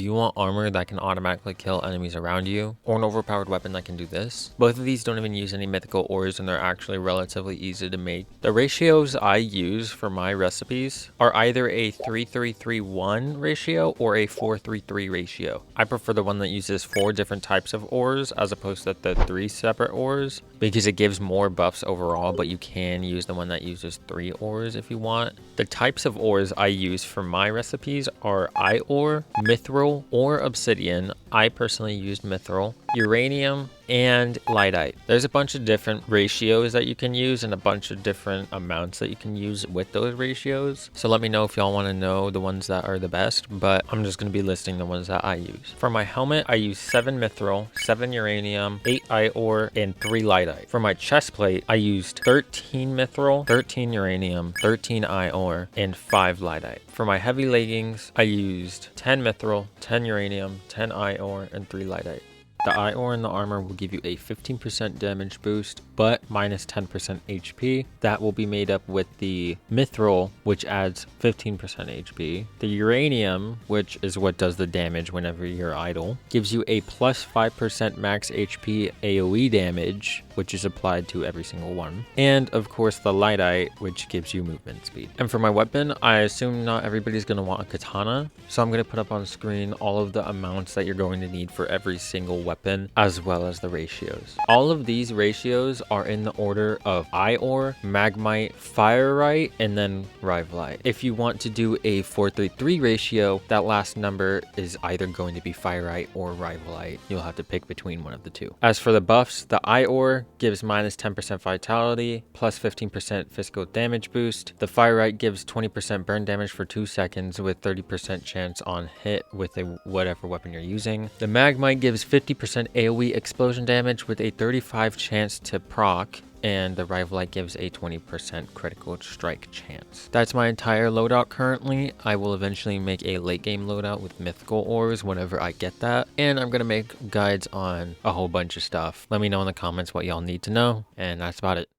you want armor that can automatically kill enemies around you, or an overpowered weapon that can do this. Both of these don't even use any mythical ores and they're actually relatively easy to make. The ratios I use for my recipes are either a 3-3-3-1 ratio or a 4-3-3 ratio. I prefer the one that uses 4 different types of ores as opposed to the 3 separate ores because it gives more buffs overall, but you can use the one that uses 3 ores if you want. The types of ores I use for my recipes are ore, mithril, or obsidian. I personally used mithril, uranium, and lightite. There's a bunch of different ratios that you can use and a bunch of different amounts that you can use with those ratios. So let me know if y'all want to know the ones that are the best, but I'm just going to be listing the ones that I use. For my helmet, I use 7 mithril, 7 uranium, 8 ore, and 3 lightite. For my chest plate, I used 13 mithril, 13 uranium, 13 ore, and 5 lightite. For my heavy leggings, I used 10 mithril, 10 uranium, 10 ore, and 3 lightite. The ore in the armor will give you a 15% damage boost, but minus 10% HP. That will be made up with the mithril, which adds 15% HP. The uranium, which is what does the damage whenever you're idle, gives you a plus 5% max HP AoE damage, which is applied to every single one. And of course the lightite, which gives you movement speed. And for my weapon, I assume not everybody's going to want a katana, so I'm going to put up on screen all of the amounts that you're going to need for every single weapon, as well as the ratios. All of these ratios are in the order of ore, magmite, firite, and then rivalite. If you want to do a 4-3-3 ratio, that last number is either going to be firite or rivalite. You'll have to pick between one of the two. As for the buffs, the ore gives minus 10% vitality, plus 15% physical damage boost. The firite gives 20% burn damage for 2 seconds with 30% chance on hit with whatever weapon you're using. The magmite gives 50% AoE explosion damage with a 35% chance to proc, and the rivalite gives a 20% critical strike chance. That's my entire loadout currently. I will eventually make a late game loadout with mythical ores whenever I get that, and I'm gonna make guides on a whole bunch of stuff. Let me know in the comments what y'all need to know, and that's about it.